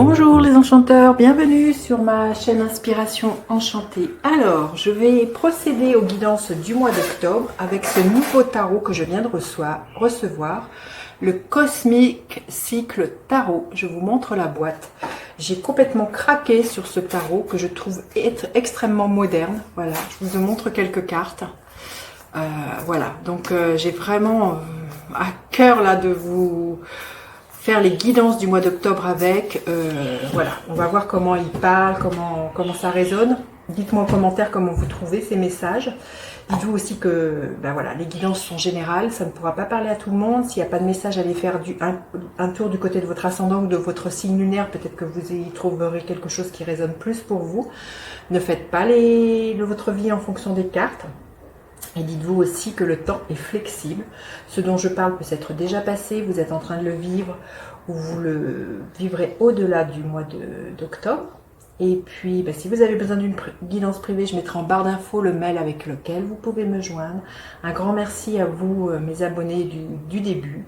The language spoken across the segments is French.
Bonjour les enchanteurs, bienvenue sur ma chaîne Inspiration Enchantée. Alors, je vais procéder aux guidances du mois d'octobre avec ce nouveau tarot que je viens de recevoir, le Cosmic Cycle Tarot. Je vous montre la boîte. J'ai complètement craqué sur ce tarot que je trouve être extrêmement moderne. Voilà, je vous montre quelques cartes. Voilà, donc j'ai vraiment à cœur là de vous faire les guidances du mois d'octobre avec. Voilà, on va voir comment il parle, comment ça résonne. Dites-moi en commentaire comment vous trouvez ces messages. Dites-vous aussi que ben voilà, les guidances sont générales, ça ne pourra pas parler à tout le monde. S'il n'y a pas de message, allez faire un tour du côté de votre ascendant ou de votre signe lunaire. Peut-être que vous y trouverez quelque chose qui résonne plus pour vous. Ne faites pas votre vie en fonction des cartes. Et dites-vous aussi que le temps est flexible. Ce dont je parle peut s'être déjà passé, vous êtes en train de le vivre ou vous le vivrez au-delà du mois d'octobre. Et puis, si vous avez besoin d'une guidance privée, je mettrai en barre d'infos le mail avec lequel vous pouvez me joindre. Un grand merci à vous, mes abonnés du début.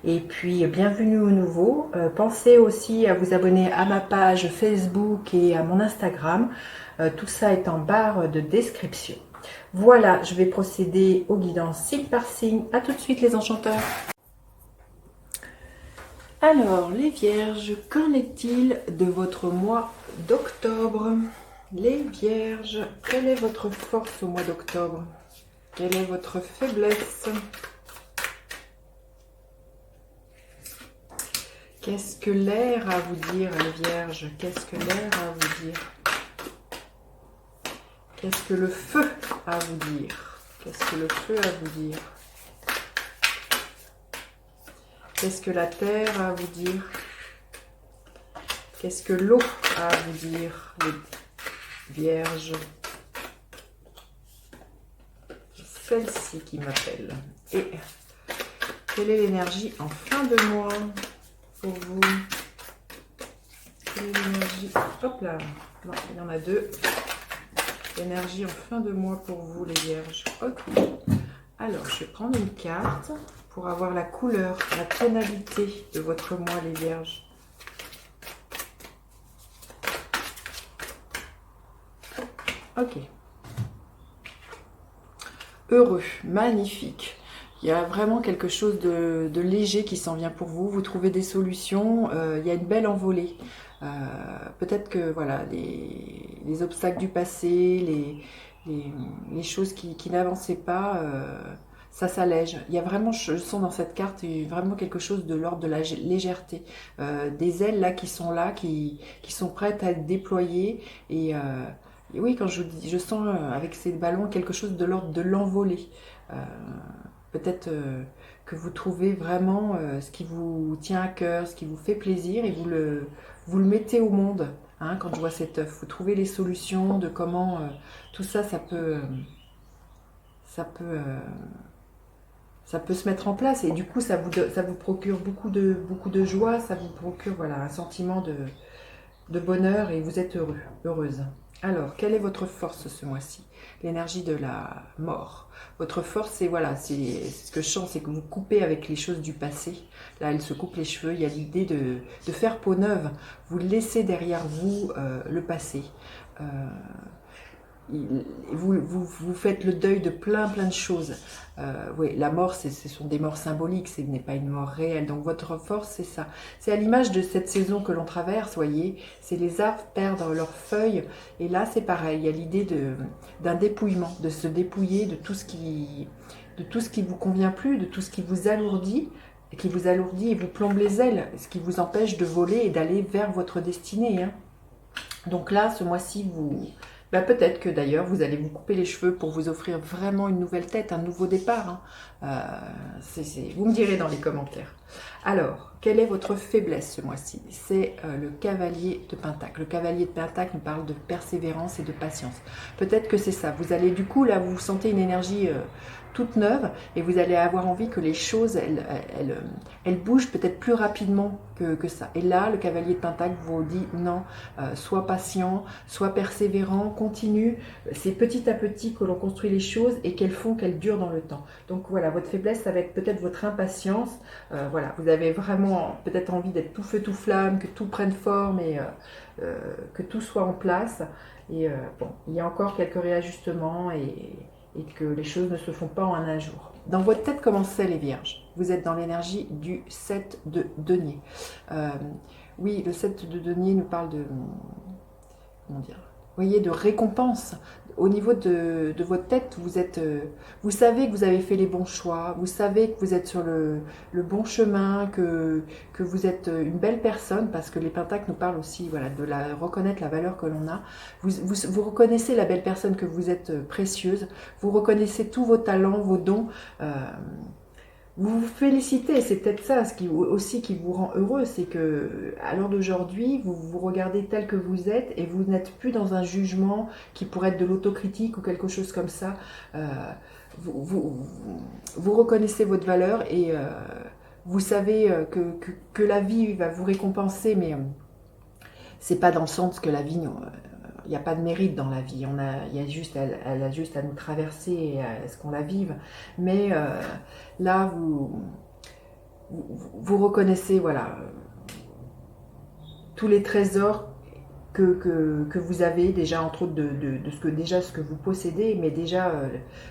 Et puis, bienvenue aux nouveaux. Pensez aussi à vous abonner à ma page Facebook et à mon Instagram. Tout ça est en barre de description. Voilà, je vais procéder aux guidances signe par signe. A tout de suite les enchanteurs. Alors, les vierges, qu'en est-il de votre mois d'octobre? Les vierges, quelle est votre force au mois d'octobre? Quelle est votre faiblesse? Qu'est-ce que l'air a à vous dire, les vierges? Qu'est-ce que l'air a à vous dire? Qu'est-ce que le feu a à vous dire? Qu'est-ce que le feu a à vous dire? Qu'est-ce que la terre a à vous dire? Qu'est-ce que l'eau a à vous dire, les vierges? Celle-ci qui m'appelle. Et quelle est l'énergie en fin de mois pour vous? Quelle est l'énergie? Hop là. Non, il y en a deux. L'énergie en fin de mois pour vous, les vierges. Ok. Alors, je vais prendre une carte pour avoir la couleur, la tonalité de votre mois, les vierges. Ok. Heureux, magnifique. Il y a vraiment quelque chose de léger qui s'en vient pour vous. Vous trouvez des solutions. Il y a une belle envolée. Peut-être que voilà, les obstacles du passé, les choses qui n'avançaient pas, ça s'allège. Il y a vraiment, je sens dans cette carte, vraiment quelque chose de l'ordre de la légèreté. Des ailes là, qui sont prêtes à être déployées. Et oui, quand je sens avec ces ballons quelque chose de l'ordre de l'envolée. Peut-être que vous trouvez vraiment ce qui vous tient à cœur, ce qui vous fait plaisir et vous le mettez au monde. Hein, quand je vois cet œuf, vous trouvez les solutions de comment tout ça, ça peut se mettre en place. Et du coup, ça vous procure beaucoup de joie, ça vous procure voilà, un sentiment de bonheur et vous êtes heureux, heureuse. Alors, quelle est votre force ce mois-ci? L'énergie de la mort. Votre force, c'est voilà, c'est ce que je sens, c'est que vous coupez avec les choses du passé. Là, elle se coupe les cheveux. Il y a l'idée de faire peau neuve. Vous laissez derrière vous le passé. Vous faites le deuil de plein de choses. Oui, la mort, ce sont des morts symboliques, ce n'est pas une mort réelle. Donc votre force, c'est ça. C'est à l'image de cette saison que l'on traverse, voyez. C'est les arbres perdent leurs feuilles. Et là, c'est pareil. Il y a l'idée d'un dépouillement, de se dépouiller de tout ce qui vous convient plus, de tout ce qui vous alourdit. Et vous plombe les ailes, ce qui vous empêche de voler et d'aller vers votre destinée. Hein. Donc là, ce mois-ci, peut-être que d'ailleurs, vous allez vous couper les cheveux pour vous offrir vraiment une nouvelle tête, un nouveau départ. Hein. Vous me direz dans les commentaires. Alors, quelle est votre faiblesse ce mois-ci? C'est le cavalier de Pentacle. Le cavalier de Pentacle nous parle de persévérance et de patience. Peut-être que c'est ça. Vous allez du coup, là, vous sentez une énergie toute neuve et vous allez avoir envie que les choses, elles bougent peut-être plus rapidement que ça. Et là, le cavalier de Pentacle vous dit non, sois patient, sois persévérant, continue. C'est petit à petit que l'on construit les choses et qu'elles durent dans le temps. Donc voilà, votre faiblesse, ça va être peut-être votre impatience. Voilà. voilà, vous avez vraiment peut-être envie d'être tout feu tout flamme, que tout prenne forme et que tout soit en place. Et bon, il y a encore quelques réajustements et que les choses ne se font pas en un jour. Dans votre tête, comment c'est les vierges? Vous êtes dans l'énergie du 7 de denier. Oui, le 7 de denier nous parle de, comment dire, vous voyez, de récompense. Au niveau de votre tête, vous savez que vous avez fait les bons choix, vous savez que vous êtes sur le bon chemin, que vous êtes une belle personne, parce que les pentacles nous parlent aussi, voilà, de reconnaître la valeur que l'on a. Vous reconnaissez la belle personne que vous êtes, précieuse, vous reconnaissez tous vos talents, vos dons. Vous vous félicitez, c'est peut-être ça aussi qui vous rend heureux, c'est que à l'heure d'aujourd'hui, vous vous regardez tel que vous êtes et vous n'êtes plus dans un jugement qui pourrait être de l'autocritique ou quelque chose comme ça. Vous reconnaissez votre valeur et vous savez que la vie va vous récompenser, mais c'est pas dans le sens que la vie... il n'y a pas de mérite dans la vie, elle a juste à nous traverser et à ce qu'on la vive. Mais là, vous reconnaissez, voilà, tous les trésors que vous avez déjà, entre autres de ce que vous possédez, mais déjà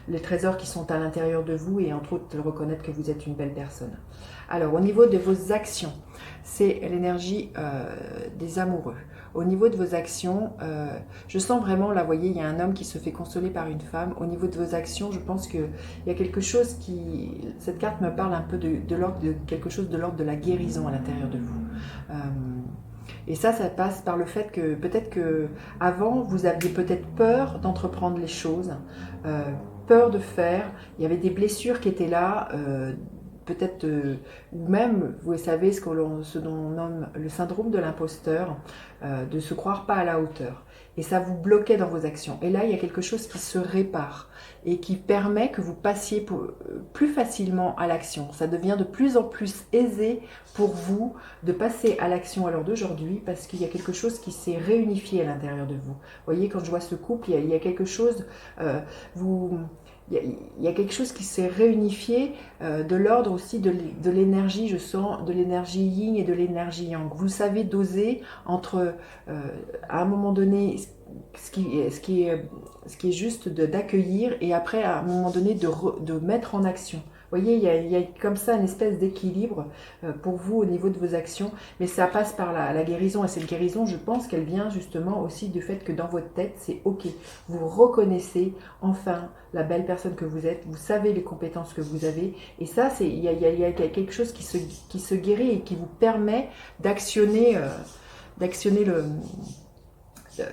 les trésors qui sont à l'intérieur de vous et entre autres de reconnaître que vous êtes une belle personne. Alors, au niveau de vos actions, c'est l'énergie des amoureux. Au niveau de vos actions, je sens vraiment, là, vous voyez, il y a un homme qui se fait consoler par une femme. Au niveau de vos actions, je pense qu'il y a quelque chose qui... Cette carte me parle un peu de l'ordre de quelque chose de l'ordre de la guérison à l'intérieur de vous. Et ça passe par le fait que peut-être que avant vous aviez peut-être peur d'entreprendre les choses, peur de faire. Il y avait des blessures qui étaient là, peut-être, ou même, vous savez, ce dont on nomme le syndrome de l'imposteur, de se croire pas à la hauteur. Et ça vous bloquait dans vos actions. Et là, il y a quelque chose qui se répare et qui permet que vous passiez plus facilement à l'action. Ça devient de plus en plus aisé pour vous de passer à l'action à l'heure d'aujourd'hui parce qu'il y a quelque chose qui s'est réunifié à l'intérieur de vous. Vous voyez, quand je vois ce couple, il y a quelque chose... il y a quelque chose qui s'est réunifié de l'ordre aussi de l'énergie, je sens, de l'énergie yin et de l'énergie yang. Vous savez doser entre, à un moment donné, ce qui est juste d'accueillir et après, à un moment donné, de mettre en action. Vous voyez, il y a comme ça une espèce d'équilibre pour vous au niveau de vos actions, mais ça passe par la guérison. Et cette guérison, je pense qu'elle vient justement aussi du fait que dans votre tête, c'est OK. Vous reconnaissez enfin la belle personne que vous êtes, vous savez les compétences que vous avez, et ça, il y a quelque chose qui se guérit et qui vous permet d'actionner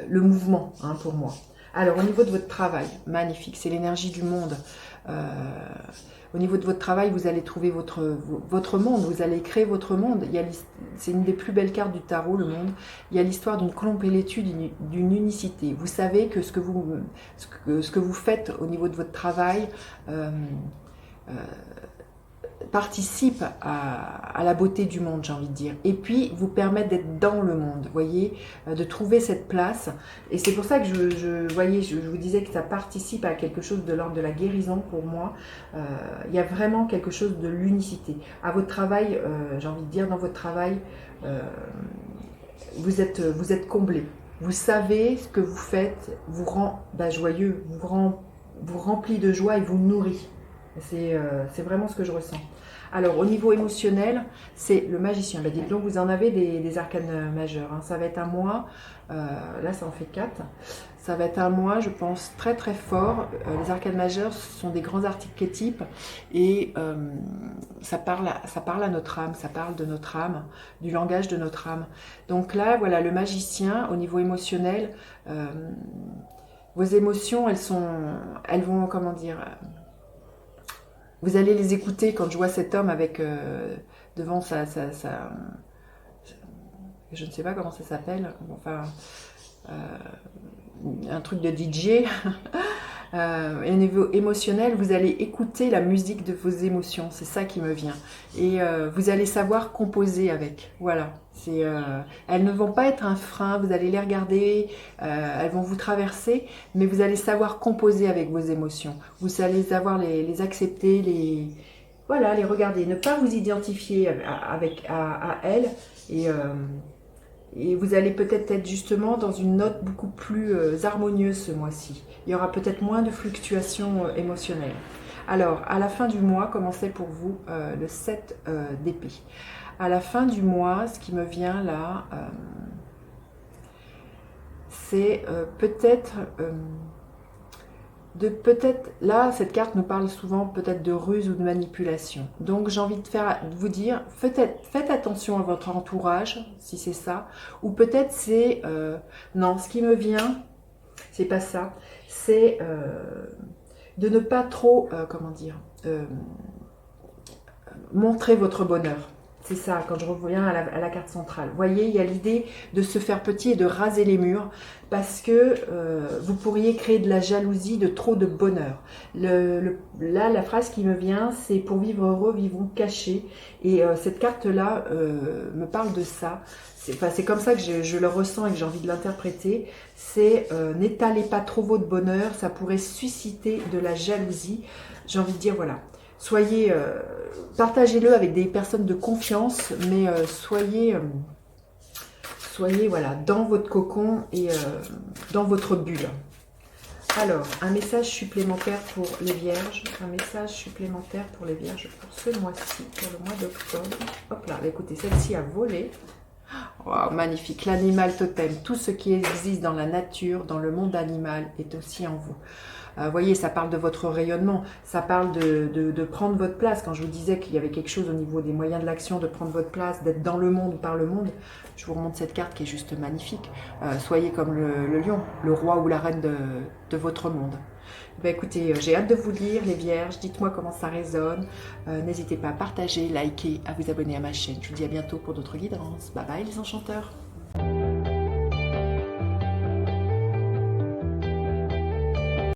le mouvement, hein, pour moi. Alors, au niveau de votre travail, magnifique, c'est l'énergie du monde. Au niveau de votre travail, vous allez trouver votre monde, vous allez créer votre monde. C'est une des plus belles cartes du tarot, le monde. Il y a l'histoire d'une complétude, d'une unicité. Vous savez que ce que vous faites au niveau de votre travail participe à la beauté du monde, j'ai envie de dire, et puis vous permet d'être dans le monde, voyez, de trouver cette place. Et c'est pour ça que je vous disais que ça participe à quelque chose de l'ordre de la guérison pour moi. Il y a vraiment quelque chose de l'unicité. À votre travail, j'ai envie de dire, dans votre travail, vous êtes comblé. Vous savez ce que vous faites vous rend joyeux, vous remplit de joie et vous nourrit. C'est vraiment ce que je ressens. Alors, au niveau émotionnel, c'est le magicien. Bah, dites donc, vous en avez des arcanes majeurs. Hein. Ça va être un mois, là ça en fait 4. Ça va être un mois, je pense, très très fort. Les arcanes majeurs sont des grands archétypes et ça parle à notre âme, ça parle de notre âme, du langage de notre âme. Donc là, voilà, le magicien, au niveau émotionnel, vos émotions, elles vont, comment dire... Vous allez les écouter quand je vois cet homme avec devant je ne sais pas comment ça s'appelle, enfin un truc de DJ. Et au niveau émotionnel, vous allez écouter la musique de vos émotions, c'est ça qui me vient. Et vous allez savoir composer avec, voilà. Elles ne vont pas être un frein, vous allez les regarder, elles vont vous traverser, mais vous allez savoir composer avec vos émotions. Vous allez savoir les accepter, voilà, les regarder, ne pas vous identifier à elles et vous allez peut-être être justement dans une note beaucoup plus harmonieuse ce mois-ci. Il y aura peut-être moins de fluctuations émotionnelles. Alors, à la fin du mois, comment c'est pour vous le 7 d'épée? À la fin du mois, ce qui me vient là, c'est là, cette carte nous parle souvent peut-être de ruse ou de manipulation. Donc j'ai envie de vous dire, faites attention à votre entourage, si c'est ça, ou peut-être c'est, non, ce qui me vient, c'est pas ça, c'est de ne pas trop, comment dire, montrer votre bonheur. C'est ça, quand je reviens à la carte centrale. Vous voyez, il y a l'idée de se faire petit et de raser les murs parce que vous pourriez créer de la jalousie, de trop de bonheur. Là, la phrase qui me vient, c'est « pour vivre heureux, vivons cachés ». Et cette carte-là me parle de ça. C'est comme ça que je le ressens et que j'ai envie de l'interpréter. C'est n'étalez pas trop votre bonheur, ça pourrait susciter de la jalousie. J'ai envie de dire, voilà. Soyez, partagez-le avec des personnes de confiance, mais soyez voilà, dans votre cocon et dans votre bulle. Alors, un message supplémentaire pour les vierges. Un message supplémentaire pour les vierges pour ce mois-ci, pour le mois d'octobre. Hop là, écoutez, celle-ci a volé. Wow, magnifique. L'animal totem, tout ce qui existe dans la nature, dans le monde animal, est aussi en vous. Vous voyez, ça parle de votre rayonnement, ça parle de prendre votre place. Quand je vous disais qu'il y avait quelque chose au niveau des moyens de l'action, de prendre votre place, d'être dans le monde ou par le monde, je vous remonte cette carte qui est juste magnifique. Soyez comme le lion, le roi ou la reine de votre monde. Ben écoutez, j'ai hâte de vous lire, les vierges. Dites-moi comment ça résonne. N'hésitez pas à partager, liker, à vous abonner à ma chaîne. Je vous dis à bientôt pour d'autres guidances. Bye bye les enchanteurs.